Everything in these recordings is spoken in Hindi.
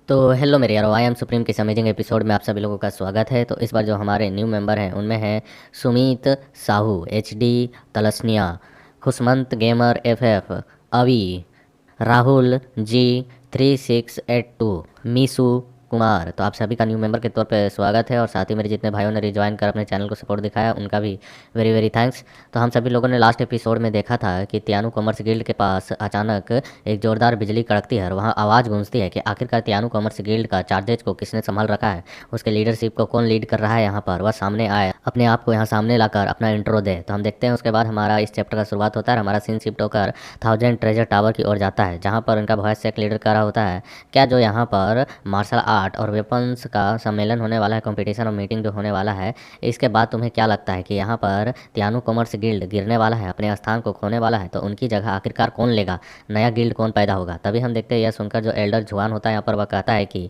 तो हेलो मेरे यारो, आई एम सुप्रीम के इस अमेजिंग एपिसोड में आप सभी लोगों का स्वागत है। तो इस बार जो हमारे न्यू मेंबर हैं उनमें हैं Sumit Sahu, HD Talsania, Khushmant gamer FF, Avi, Rahul G3682, मीसू Kumar. तो आप सभी का न्यू मेंबर के तौर पे स्वागत है और साथ ही मेरे जितने भाइयों ने रिज्वाइन कर अपने चैनल को सपोर्ट दिखाया उनका भी वेरी वेरी थैंक्स। तो हम सभी लोगों ने लास्ट एपिसोड में देखा था कि तियानु कॉमर्स गिल्ड के पास अचानक एक जोरदार बिजली कड़कती है और वहाँ आवाज़ गूंजती है कि आखिरकार तियानु कॉमर्स गिल्ड का चार्जेज को किसने संभाल रखा है, उसके लीडरशिप को कौन लीड कर रहा है। यहाँ पर वह सामने आए, अपने आप को यहाँ सामने लाकर अपना इंट्रो दे। तो हम देखते हैं उसके बाद हमारा इस चैप्टर का शुरुआत होता है। हमारा सीन शिफ्ट होकर 1000 ट्रेजर टावर की ओर जाता है जहाँ पर उनका वॉइस चेक लीडर कर रहा होता है क्या जो यहाँ पर मार्शल आर्ट और वेपन्स का सम्मेलन होने वाला है, कंपटीशन और मीटिंग जो होने वाला है, इसके बाद तुम्हें क्या लगता है कि यहाँ पर तियानु कॉमर्स गिल्ड गिरने वाला है, अपने स्थान को खोने वाला है, तो उनकी जगह आखिरकार कौन लेगा, नया गिल्ड कौन पैदा होगा। तभी हम देखते हैं यह सुनकर जो एल्डर जुआन होता है यहाँ पर वह कहता है कि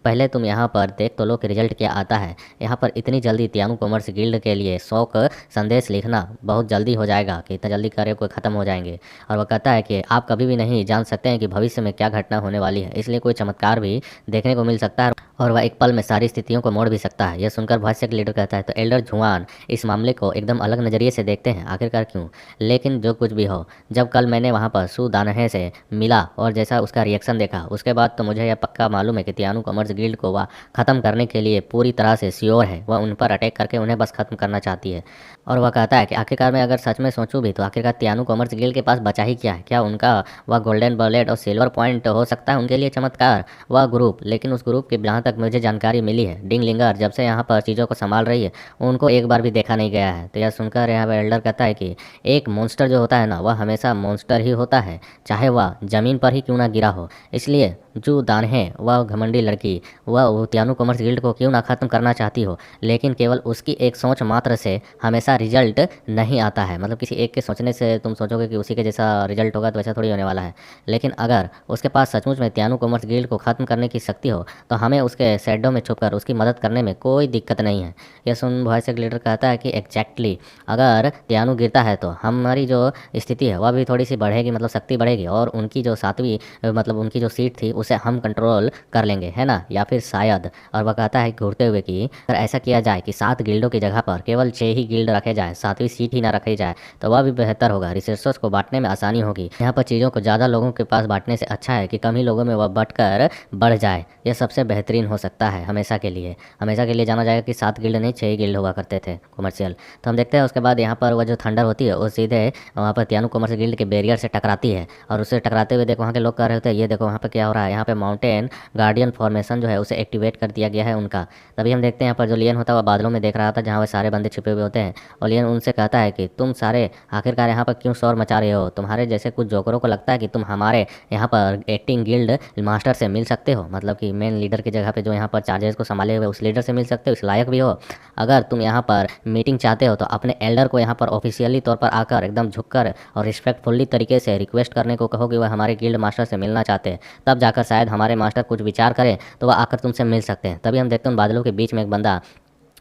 पहले तुम यहाँ पर देख तो लो कि रिजल्ट क्या आता है। यहाँ पर इतनी जल्दी तियानु कॉमर्स गिल्ड के लिए शौक संदेश लिखना बहुत जल्दी हो जाएगा कि इतना जल्दी कार्य कोई ख़त्म हो जाएंगे। और वह कहता है कि आप कभी भी नहीं जान सकते हैं कि भविष्य में क्या घटना होने वाली है, इसलिए कोई चमत्कार भी देखने को मिल सकता है और वह एक पल में सारी स्थितियों को मोड़ भी सकता है। यह सुनकर भाष्य के लीडर कहता है तो एल्डर जुआन इस मामले को एकदम अलग नज़रिए से देखते हैं, आखिरकार क्यों। लेकिन जो कुछ भी हो, जब कल मैंने वहाँ पर सू दानहे से मिला और जैसा उसका रिएक्शन देखा, उसके बाद तो मुझे यह पक्का मालूम है कि तियानु कॉमर्स गिल्ड को वह ख़त्म करने के लिए पूरी तरह से श्योर है। वह उन पर अटैक करके उन्हें बस ख़त्म करना चाहती है। और वह कहता है कि आखिरकार मैं अगर सच में सोचूं भी तो आखिरकार तियानु कॉमर्स गिल्ड के पास बचा ही क्या है। क्या उनका वह गोल्डन बलेट और सिल्वर पॉइंट हो सकता है उनके लिए चमत्कार, वह ग्रुप। लेकिन उस ग्रुप की जहाँ तक मुझे जानकारी मिली है, डिंग लिंगर जब से यहाँ पर चीज़ों को संभाल रही है उनको एक बार भी देखा नहीं गया है। तो यह सुनकर यहाँ पर एल्डर कहता है कि एक मॉन्स्टर जो होता है ना, वह हमेशा मॉन्स्टर ही होता है, चाहे वह ज़मीन पर ही क्यों ना गिरा हो। इसलिए जो दानहे वह घमंडी लड़की वह तियानु कॉमर्स गिल्ड को क्यों ना ख़त्म करना चाहती हो, लेकिन केवल उसकी एक सोच मात्र से हमेशा रिजल्ट नहीं आता है। मतलब किसी एक के सोचने से तुम सोचोगे कि उसी के जैसा रिजल्ट होगा, तो वैसा थोड़ी होने वाला है। लेकिन अगर उसके पास सचमुच में तियानु कॉमर्स गिल्ड को ख़त्म करने की शक्ति हो तो हमें उसके शैडो में छुपकर उसकी मदद करने में कोई दिक्कत नहीं है। यह सुन वॉइस लीडर कहता है कि एग्जैक्टली अगर तियानु गिरता है तो हमारी जो स्थिति है वह भी थोड़ी सी बढ़ेगी, मतलब शक्ति बढ़ेगी और उनकी जो 7वीं मतलब उनकी जो सीट थी उसे हम कंट्रोल कर लेंगे, है ना। या फिर शायद, और वह कहता है घूरते हुए कि अगर ऐसा किया जाए कि 7 गिल्डों की जगह पर केवल 6 ही गिल्ड रखे जाए, 7वीं सीट ही ना रखी जाए, तो वह भी बेहतर होगा। रिसोर्सेस को बांटने में आसानी होगी। यहाँ पर चीज़ों को ज़्यादा लोगों के पास बांटने से अच्छा है कि कम ही लोगों में वह बंटकर बढ़ जाए। यह सबसे बेहतरीन हो सकता है हमेशा के लिए। हमेशा के लिए जाना जाएगा कि 7 गिल्ड नहीं 6 ही गिल्ड हुआ करते थे कॉमर्शियल। तो हम देखते हैं उसके बाद यहाँ पर वह जो थंडर होती है वो सीधे वहाँ पर तियानु कॉमर्स गिल्ड के बैरियर से टकराती है और उससे टकराते हुए देखो वहाँ के लोग कह रहे होते हैं ये देखो वहाँ पर क्या हो रहा है, यहाँ पे माउंटेन गार्डियन फॉर्मेशन जो है उसे एक्टिवेट कर दिया गया है उनका। तभी हम देखते हैं यहाँ पर जो लियन होता है वह बादलों में देख रहा था जहाँ वह सारे बंदे छुपे हुए होते हैं और लियन उनसे कहता है कि तुम सारे आखिरकार यहाँ पर क्यों शोर मचा रहे हो, तुम्हारे जैसे कुछ जोकरों को लगता है कि तुम हमारे यहाँ पर एक्टिंग गिल्ड मास्टर से मिल सकते हो, मतलब कि मेन लीडर की जगह पे जो यहाँ पर चार्जेस को संभाले हुए उस लीडर से मिल सकते हो, इस लायक भी हो। अगर तुम यहाँ पर मीटिंग चाहते हो तो अपने एल्डर को यहाँ पर ऑफिशियली तौर पर आकर एकदम झुककर और रिस्पेक्टफुल्ली तरीके से रिक्वेस्ट करने को कहो कि वह हमारे गिल्ड मास्टर से मिलना चाहते हैं, तब जाकर शायद हमारे मास्टर कुछ विचार करें तो वह आकर तुमसे मिल सकते हैं। तभी हम देखते हैं उन बादलों के बीच में एक बंदा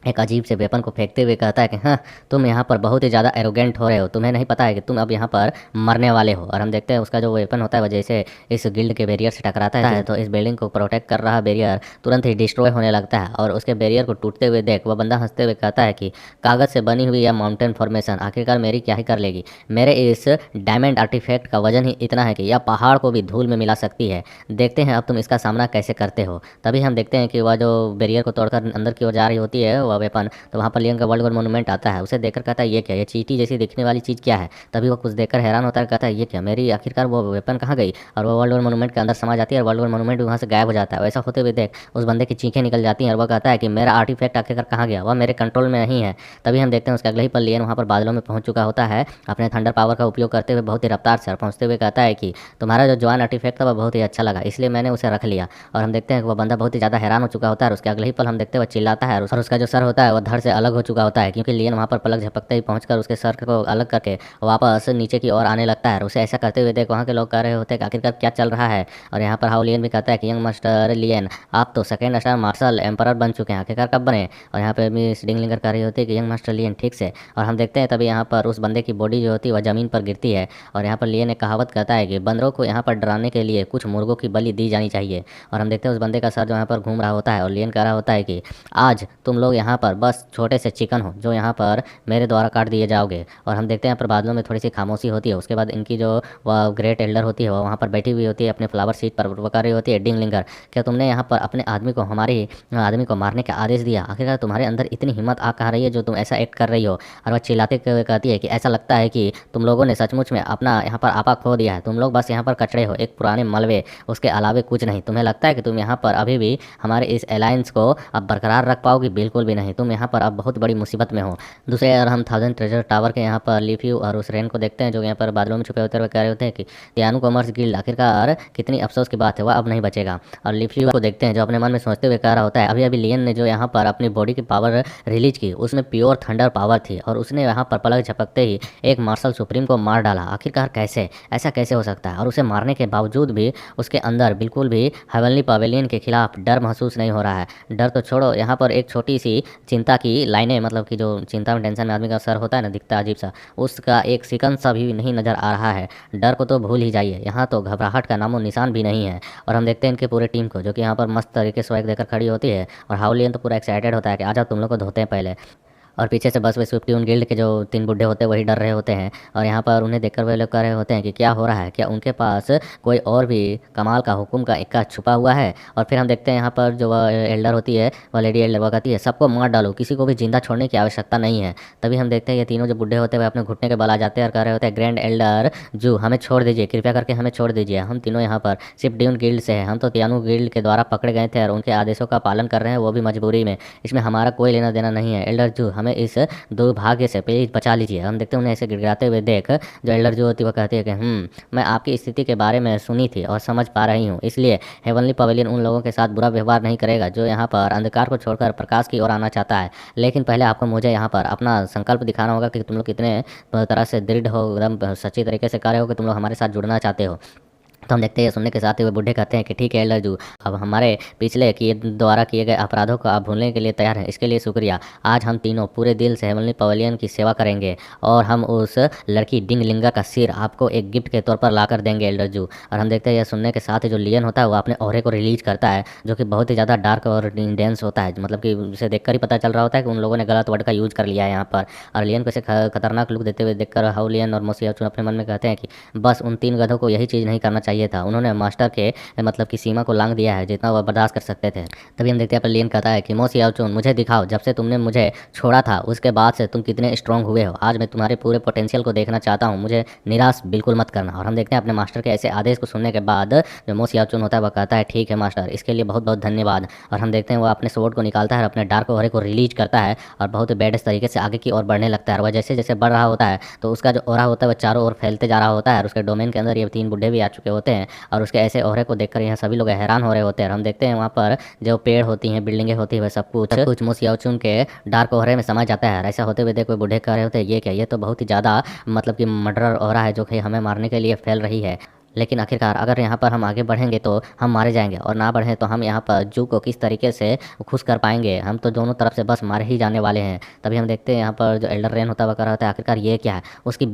एक अजीब से वेपन को फेंकते हुए कहता है कि हाँ तुम यहाँ पर बहुत ही ज़्यादा एरोगेंट हो रहे हो, तुम्हें नहीं पता है कि तुम अब यहाँ पर मरने वाले हो। और हम देखते हैं उसका जो वेपन होता है वह जैसे इस गिल्ड के बैरियर से टकराता है तो इस बिल्डिंग को प्रोटेक्ट कर रहा बैरियर तुरंत ही डिस्ट्रॉय होने लगता है और उसके बैरियर को टूटते हुए देख वह बंदा हंसते हुए कहता है कि कागज़ से बनी हुई यह माउंटेन फॉर्मेशन आखिरकार मेरी क्या ही कर लेगी। मेरे इस डायमंड आर्टिफैक्ट का वजन ही इतना है कि यह पहाड़ को भी धूल में मिला सकती है। देखते हैं अब तुम इसका सामना कैसे करते हो। तभी हम देखते हैं कि वह जो बैरियर को तोड़कर अंदर की ओर जा रही होती है वह वेपन, तो वहाँ पर लियन का वर्ल्ड वॉर मोनूमेंट आता है। उसे देखकर कहता है ये क्या, ये चींटी जैसी दिखने वाली चीज़ क्या है। तभी वो कुछ देखकर हैरान होता है, कहता है ये क्या, मेरी आखिरकार वो वेपन कहाँ गई। और वो वर्ल्ड वॉर मोनूमेंट के अंदर समा जाती है और वर्ल्ड वॉर मोनूमेंट भी वहाँ से गायब हो जाता है। वैसा होते हुए देख उस बंदे की चीखें निकल जाती हैं और वह कहता है कि मेरा आर्टिफैक्ट आखिरकार कहाँ गया, वह मेरे कंट्रोल में नहीं है। तभी हम देखते हैं उसके अगले ही पल लियन वहाँ पर बादलों में पहुँच चुका होता है अपने थंडर पावर का उपयोग करते हुए बहुत ही रफ्तार से, पहुँचते हुए कहता है कि तुम्हारा जो जवान आर्टिफैक्ट था वह बहुत ही अच्छा लगा, इसलिए मैंने उसे रख लिया। और हम देखते हैं कि वह बंदा बहुत ही ज़्यादा हैरान हो चुका होता है और उसके अगले ही पल हम देखते हैं वह चिल्लाता है और उसका जो सर सर होता है वो धड़ से अलग हो चुका होता है, क्योंकि लियन वहाँ पर पलक झपकते ही पहुँच उसके सर को अलग करके वापस नीचे की ओर आने लगता है। और उसे ऐसा करते हुए देख वहाँ के लोग कह रहे होते हैं कि आखिरकार क्या चल रहा है। और यहाँ पर हाउ लियन भी कहता है कि यंग मास्टर लियन, आप तो सेकंड स्टार मार्शल एम्परर बन चुके हैं, आखिरकार कब बने। और यहाँ पे भी स्टिंगलिंगर कह रही होती है कि यंग मास्टर लियन ठीक से। और हम देखते हैं तभी यहाँ पर उस बंदे की बॉडी जो होती है वह ज़मीन पर गिरती है। और यहाँ पर लियन एक कहावत कहता है कि बंदरों को यहाँ पर डराने के लिए कुछ मुर्गों की बलि दी जानी चाहिए। और हम देखते हैं उस बंदे का सर जो यहाँ पर घूम रहा होता है और लियन कह रहा होता है कि आज तुम लोग यहाँ पर बस छोटे से चिकन हो जो यहाँ पर मेरे द्वारा काट दिए जाओगे। और हम देखते हैं यहाँ पर बादलों में थोड़ी सी खामोशी होती है। उसके बाद इनकी जो वह ग्रेट एल्डर होती है वह वहाँ पर बैठी हुई होती है अपने फ्लावर सीट पर, वो कह रही होती है डिंगलिंगर, क्या तुमने यहाँ पर अपने आदमी को, हमारे आदमी को मारने का आदेश दिया। आखिरकार तुम्हारे अंदर इतनी हिम्मत आ कहाँ रही है जो तुम ऐसा एक्ट कर रही हो। और वह चिल्लाते हुए कहती है कि ऐसा लगता है कि तुम लोगों ने सचमुच में अपना यहाँ पर आपा खो दिया है। तुम लोग बस यहाँ पर कचड़े हो, एक पुराने मलबे, उसके अलावे कुछ नहीं। तुम्हें लगता है कि तुम यहाँ पर अभी भी हमारे इस अलायंस को अब बरकरार रख पाओगी? बिल्कुल भी नहीं, तुम यहाँ पर अब बहुत बड़ी मुसीबत में हो। दूसरे यार हम 1000 ट्रेजर टावर के यहाँ पर लिफ्यू और उस रेन को देखते हैं जो यहाँ पर बादलों में छुपे होते हुए कह रहे होते हैं कि तियानु कॉमर्स गिल्ड, आखिरकार कितनी अफसोस की बात है, वह अब नहीं बचेगा। और लिफ्यू को देखते हैं जो अपने मन में सोचते हुए कह रहा होता है अभी अभी लियन ने जो यहाँ पर अपनी बॉडी की पावर रिलीज की उसमें प्योर थंडर पावर थी और उसने यहाँ पर पलक झपकते ही एक मार्शल सुप्रीम को मार डाला। आखिरकार कैसे, ऐसा कैसे हो सकता है? और उसे मारने के बावजूद भी उसके अंदर बिल्कुल भी हेवनली पवेलियन के खिलाफ डर महसूस नहीं हो रहा है। डर तो छोड़ो, यहाँ पर एक छोटी सी चिंता की लाइनें, मतलब कि जो चिंता में टेंशन में आदमी का सर होता है ना, दिखता अजीब सा, उसका एक सिकन सा भी नहीं नजर आ रहा है। डर को तो भूल ही जाइए, यहाँ तो घबराहट का नामो निशान भी नहीं है। और हम देखते हैं इनके पूरे टीम को जो कि यहाँ पर मस्त तरीके से स्वैग देकर खड़ी होती है। और हाउलियन तो पूरा एक्साइटेड होता है कि आजा तुम लोग को धोते हैं पहले। और पीछे से बस वे स्विफ्टियन गिल्ड के जो 3 बुड्ढे होते हैं वही डर रहे होते हैं। और यहाँ पर उन्हें देखकर वे लोग कह रहे होते हैं कि क्या हो रहा है, क्या उनके पास कोई और भी कमाल का हुक्म का इक्का छुपा हुआ है। और फिर हम देखते हैं यहाँ पर जो एल्डर होती है, वह लेडी एल्डर, वह कहती है सबको मार डालो, किसी को भी जिंदा छोड़ने की आवश्यकता नहीं है। तभी हम देखते हैं ये तीनों जो बुड्ढे होते हैं वे अपने घुटने के बल आ जाते हैं और कह रहे होते हैं ग्रैंड एल्डर जू, हमें छोड़ दीजिए, कृपया करके हमें छोड़ दीजिए। हम तीनों यहाँ पर स्विफ्टियन गिल्ड से हैं, हम तो तियानु गिल्ड के द्वारा पकड़े गए थे और उनके आदेशों का पालन कर रहे हैं, वो भी मजबूरी में। इसमें हमारा कोई लेना देना नहीं है। एल्डर जू, हमें इस दुर्भाग्य से प्लीज बचा लीजिए। हम देखते हैं उन्हें ऐसे गिड़गिड़ाते हुए देख जो एल्डर जो होती है वह कहती है कि मैं आपकी स्थिति के बारे में सुनी थी और समझ पा रही हूँ, इसलिए हेवनली पवेलियन उन लोगों के साथ बुरा व्यवहार नहीं करेगा जो यहाँ पर अंधकार को छोड़कर प्रकाश की ओर आना चाहता है। लेकिन पहले आपको मुझे यहाँ पर अपना संकल्प दिखाना होगा कि तुम लोग कितने तरह से दृढ़ हो, एकदम सच्ची तरीके से कार्य हो कि तुम लोग हमारे साथ जुड़ना चाहते हो। तो हम देखते हैं सुनने के साथ ही वे बूढ़े कहते हैं कि ठीक है एल्डर जू, अब हमारे पिछले किए द्वारा किए गए अपराधों को आप भूलने के लिए तैयार हैं, इसके लिए शुक्रिया। आज हम तीनों पूरे दिल से हेवनली पवेलियन की सेवा करेंगे और हम उस लड़की डिंगलिंगर का सिर आपको एक गिफ्ट के तौर पर ला कर देंगे एल्डर जू। और हम देखते हैं यह सुनने के साथ ही जो लियन होता है वो अपने ऑरे को रिलीज करता है जो कि बहुत ही ज़्यादा डार्क और इंटेंस होता है, मतलब कि उसे देखकर ही पता चल रहा होता है कि उन लोगों ने गलत वर्ड का यूज कर लिया है यहाँ पर। और लियन को ऐसे खतरनाक लुक देते हुए देखकर हाउ लियन और मोसी याओचुन अपने मन में कहते हैं कि बस उन 3 गधों को यही चीज़ नहीं करना चाहिए था, उन्होंने मास्टर के मतलब की सीमा को लांघ दिया है जितना वह बर्दाश्त कर सकते थे। तभी हम देखते हैं लियन कहता है कि मोसी याओचुन, मुझे दिखाओ जब से तुमने मुझे छोड़ा था उसके बाद से तुम कितने स्ट्रांग हुए हो। आज मैं तुम्हारे पूरे पोटेंशियल को देखना चाहता हूँ, मुझे निराश बिल्कुल मत करना। और हम देखते हैं अपने मास्टर के ऐसे आदेश को सुनने के बाद जो मोसी याओचुन होता है वह कहता है ठीक है मास्टर, इसके लिए बहुत बहुत धन्यवाद। और हम देखते हैं वो अपने स्वॉर्ड को निकालता है और अपने डार्क ऑरे को रिलीज करता है और बहुत बेडस तरीके से आगे की ओर बढ़ने लगता है। और वह जैसे जैसे बढ़ रहा होता है तो उसका जो ओरा होता है वह चारों ओर फैलते जा रहा होता है और उसके डोमेन के अंदर ये 3 बुड्ढे भी आ चुके होते हैं। और उसके ऐसे ओरे को देखकर यहाँ सभी लोग हैरान हो रहे होते हैं। और हम देखते हैं वहाँ पर जो पेड़ होती हैं, बिल्डिंगें होती है, वह सब कुछ मोसी याओचुन के डार्क ओरे में समा जाता है। ऐसा होते हुए देखो बूढ़े कह रहे होते हैं ये क्या, ये तो बहुत ही ज़्यादा मतलब कि मर्डर ओरा है जो कि हमें मारने के लिए फैल रही है। लेकिन आखिरकार अगर यहाँ पर हम आगे बढ़ेंगे तो हम मारे जाएंगे और ना बढ़ें तो हम यहाँ पर जू को किस तरीके से खुश कर पाएंगे, हम तो दोनों तरफ से बस मारे ही जाने वाले हैं। तभी हम देखते हैं यहाँ पर जो एल्डर रेन होता है वह कर रहा होता है आखिरकार ये क्या है, उसकी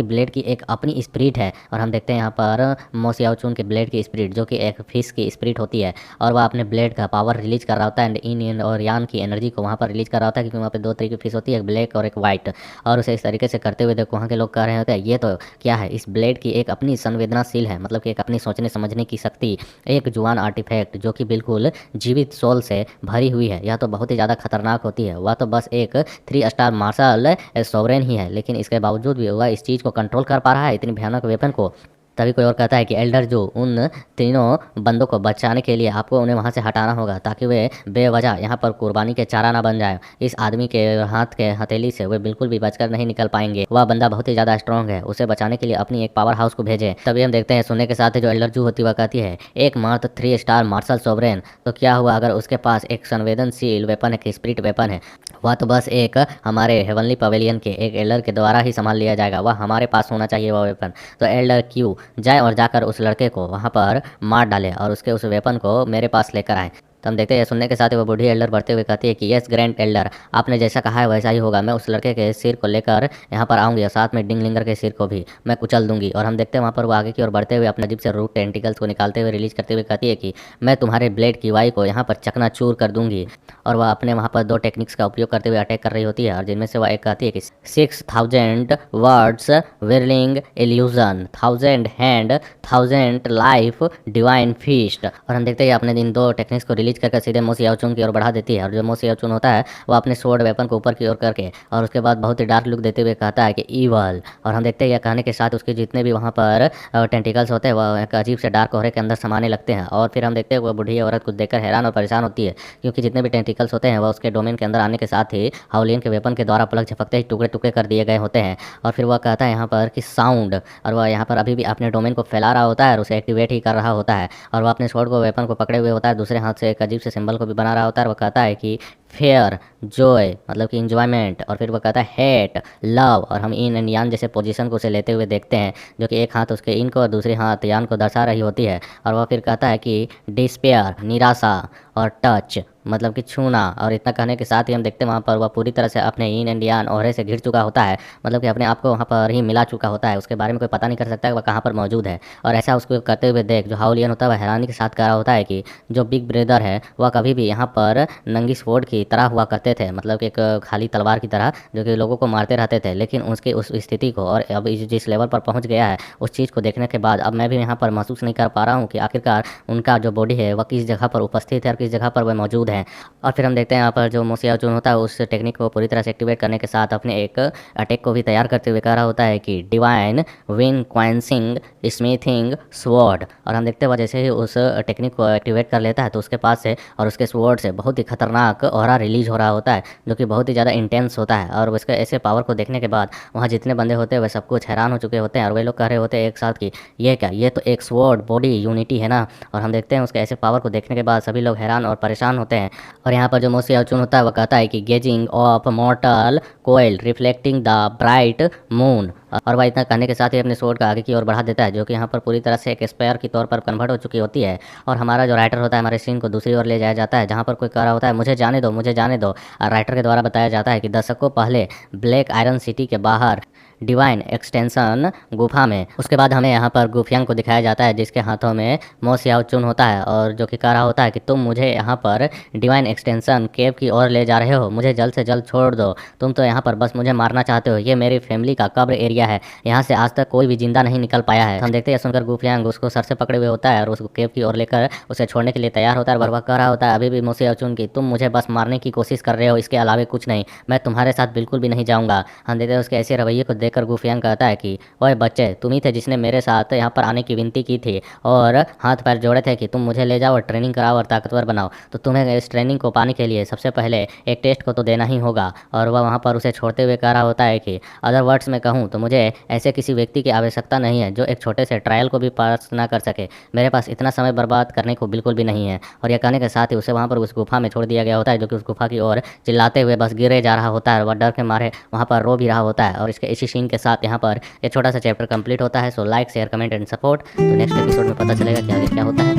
ब्लेड की एक अपनी स्पिरिट है। और हम देखते हैं यहाँ पर मोसी याओचुन के ब्लेड की स्पिरिट जो कि एक फिश की स्पिरिट होती है और वह अपने ब्लेड का पावर रिलीज कर रहा होता है एंड इन और यान की एनर्जी को वहाँ पर रिलीज कर रहा होता है, क्योंकि वहाँ पर 2 तरह की फिश होती है, एक ब्लैक और एक व्हाइट। और उसे इस तरीके से करते हुए देखो वहाँ के लोग कह रहे होते हैं ये तो क्या है, इस ब्लेड की एक अपनी संवेदनाशील है, मतलब कि अपनी सोचने समझने की शक्ति, एक जुआन आर्टिफैक्ट जो कि बिल्कुल जीवित सोल से भरी हुई है, यह तो बहुत ही ज़्यादा खतरनाक होती है। वह तो बस एक 3 स्टार मार्शल सोवरेन ही है, लेकिन इसके बावजूद भी वह इस चीज़ को कंट्रोल कर पा रहा है, इतनी भयानक वेपन को। तभी कोई और कहता है कि एल्डर जो उन तीनों बंदों को बचाने के लिए आपको उन्हें वहाँ से हटाना होगा ताकि वे बेवजह यहाँ पर कुर्बानी के चारा ना बन जाए। इस आदमी के हाथ के हथेली से वे बिल्कुल भी बचकर नहीं निकल पाएंगे। वह बंदा बहुत ही ज़्यादा स्ट्रॉन्ग है, उसे बचाने के लिए अपनी एक पावर हाउस को भेजे। तभी हम देखते हैं सुनने के साथ ही जो एल्डर जू होती वह कहती है एक मात्र 3 स्टार मार्शल सोवरेन, तो क्या हुआ अगर उसके पास एक संवेदनशील वेपन है, स्पिरिट वेपन है, वह तो बस एक हमारे हेवनली पवेलियन के एक एल्डर के द्वारा ही संभाल लिया जाएगा, वह हमारे पास होना चाहिए वह वेपन। तो एल्डर क्यू जाए और जाकर उस लड़के को वहाँ पर मार डाले और उसके उस वेपन को मेरे पास लेकर आए। तो हम देखते हैं सुनने के साथ ही वो बूढ़ी एल्डर बढ़ते हुए कहती है कि यस ग्रैंड एल्डर, आपने जैसा कहा है वैसा ही होगा। मैं उस लड़के के सिर को लेकर यहाँ पर आऊँगी और साथ में डिंगलिंगर के सिर को भी मैं कुचल दूंगी। और हम देखते हैं वहाँ पर वो आगे की ओर बढ़ते हुए अपने अजीब से रूट टेंटिकल्स को निकालते हुए रिलीज करते हुए कहती है कि मैं तुम्हारे ब्लेड की वाई को यहाँ पर चकनाचूर कर दूंगी। और वह अपने वहाँ पर 2 टेक्निक्स का उपयोग करते हुए अटैक कर रही होती है और जिनमें से वह एक कहती है कि 6000 words whirling illusion, 1000 hand 1000 life divine feast. और हम देखते हैं अपने इन 2 टेक्निक्स को रिलीज करके सीधे मो सियाओचुन की ओर बढ़ा देती है। और जो मो सियाओचुन होता है वो अपने स्वॉर्ड वेपन को ऊपर की ओर करके और उसके बाद बहुत ही डार्क लुक देते हुए कहता है कि ईवल। और हम देखते हैं यह कहने के साथ उसके जितने भी वहाँ पर टेंटिकल्स होते हैं वह एक अजीब से डार्क कोहरे के अंदर समाने लगते हैं। और फिर हम देखते हैं वह बूढ़ी औरत कुछ देखकर हैरान और परेशान होती है क्योंकि जितने भी टेंटिकल्स होते हैं वह उसके डोमेन के अंदर आने के साथ ही हाउलियन के वेपन के द्वारा पलक झपकते ही टुकड़े टुकड़े कर दिए गए होते हैं। और फिर वह कहता है यहाँ पर कि साउंड, और वह यहाँ पर अभी भी अपने डोमेन को फैला रहा होता है और उसे एक्टिवेट ही कर रहा होता है। और वह अपने स्वॉर्ड को वेपन को पकड़े हुए होता है, दूसरे हाथ से एक अजीब से सिंबल को भी बना रहा होता है। वह कहता है कि फेयर जॉय मतलब कि इंजॉयमेंट, और फिर वो कहता है हेट लव। और हम इन एंड यान जैसे पोजीशन को उसे लेते हुए देखते हैं जो कि एक हाथ उसके इन को और दूसरे हाथ यान को दर्शा रही होती है। और वह फिर कहता है कि डिस्पेयर निराशा और टच मतलब कि छूना। और इतना कहने के साथ ही हम देखते हैं वहाँ पर वह पूरी तरह से अपने इन एंड यान ओहरे से घिर चुका होता है, मतलब कि अपने आप को वहाँ पर ही मिला चुका होता है। उसके बारे में कोई पता नहीं कर सकता है वह कहाँ पर मौजूद है। और ऐसा उसको करते हुए देख जो हाउलियन होता है वह हैरानी के साथ कह रहा होता है कि जो बिग ब्रदर है वह कभी भी यहाँ पर नंगी स्वॉर्ड की तरह हुआ करते थे, मतलब कि एक खाली तलवार की तरह जो कि लोगों को मारते रहते थे। लेकिन उसकी उस स्थिति को और अब जिस लेवल पर पहुँच गया है उस चीज़ को देखने के बाद अब मैं भी यहाँ पर महसूस नहीं कर पा रहा हूँ कि आखिरकार उनका जो बॉडी है वह किस जगह पर उपस्थित है और किस जगह पर वह मौजूद है। और फिर हम देखते हैं यहाँ पर जो मो सियाओचुन होता है उस टेक्निक को पूरी तरह से एक्टिवेट करने के साथ अपने एक अटैक को भी तैयार करते हुए कह रहा होता है कि divine win quenching smithing sword. और हम देखते हैं वह जैसे ही उस टेक्निक को एक्टिवेट कर लेता है तो उसके पास से और उसके स्वॉर्ड से बहुत ही खतरनाक ऑरा रिलीज हो रहा होता है जो कि बहुत ही ज़्यादा इंटेंस होता है। और उसके ऐसे पावर को देखने के बाद वहाँ जितने बंदे होते हैं वे सब कुछ हैरान हो चुके होते हैं और वे लोग कह रहे होते हैं एक साथ कि ये क्या, ये तो एक स्वॉर्ड बॉडी यूनिटी है ना। और हम देखते हैं उसके ऐसे पावर को देखने के बाद सभी लोग हैरान और परेशान होते हैं। और यहाँ पर जो मो सियाओचुन होता है वह कहता है कि gazing of mortal coil reflecting the bright moon. और वह इतना कहने के साथ ही अपने स्वॉर्ड का आगे की ओर बढ़ा देता है जो कि यहाँ पर पूरी तरह से एक स्पेयर की तौर पर कन्वर्ट हो चुकी होती है। और हमारा जो राइटर होता है हमारे सीन को दूसरी ओर ले जाया जाता है जहाँ पर कोई कह रहा होता है मुझे जाने दो मुझे जाने दो। और राइटर के द्वारा बताया जाता है कि दशकों पहले ब्लैक आयरन सिटी के बाहर डिवाइन एक्सटेंशन गुफा में, उसके बाद हमें यहाँ पर गुफियांग को दिखाया जाता है जिसके हाथों में मो सियाओचुन होता है और जो कि कह रहा होता है कि तुम मुझे यहाँ पर डिवाइन एक्सटेंशन केव की ओर ले जा रहे हो, मुझे जल्द से जल्द छोड़ दो, तुम तो यहाँ पर बस मुझे मारना चाहते हो, ये मेरी फैमिली का कब्र एरिया है, यहाँ से आज तक कोई भी जिंदा नहीं निकल पाया है। हम देखते हैं सुनकर गुफियांग उसको सर से पकड़े हुए होता है और उसको केव की ओर लेकर उसे छोड़ने के लिए तैयार होता है। और वह कह रहा होता है अभी भी मो सियाओचुन की तुम मुझे बस मारने की कोशिश कर रहे हो, इसके अलावा कुछ नहीं, मैं तुम्हारे साथ बिल्कुल भी नहीं जाऊँगा। हम देखते हैं उसके ऐसे रवैये को देखकर गुफियांग कहता है कि ओए बच्चे, तुम ही थे जिसने मेरे साथ यहाँ पर आने की विनती की थी और हाथ पैर जोड़े थे कि तुम मुझे ले जाओ और ट्रेनिंग कराओ और ताकतवर बनाओ। तो तुम्हें इस ट्रेनिंग को पाने के लिए सबसे पहले एक टेस्ट को तो देना ही होगा। और वह वहाँ पर उसे छोड़ते हुए कह रहा होता है कि अदर वर्ड्स में कहूँ तो मुझे ऐसे किसी व्यक्ति की आवश्यकता नहीं है जो एक छोटे से ट्रायल को भी पास ना कर सके, मेरे पास इतना समय बर्बाद करने को बिल्कुल भी नहीं है। और यह कहने के साथ ही उसे वहाँ पर उस गुफा में छोड़ दिया गया होता है जो कि उस गुफा की ओर चिल्लाते हुए बस गिरे जा रहा होता है। वह डर के मारे वहाँ पर रो भी रहा होता है। और इसके इसी सीन के साथ यहाँ पर ये छोटा सा चैप्टर कंप्लीट होता है। So like share comment and support. तो नेक्स्ट एपिसोड में पता चलेगा कि आगे क्या होता है,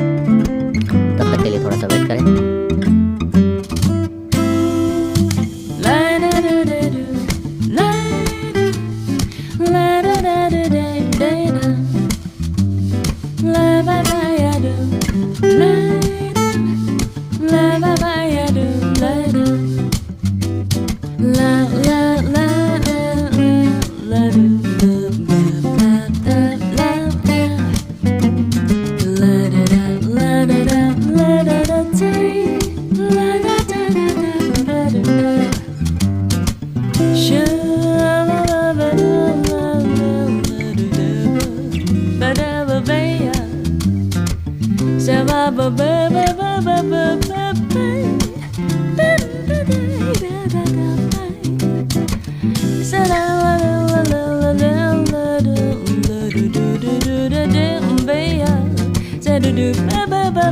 तब तक के लिए थोड़ा सा वेट करें। Take Ba ba ba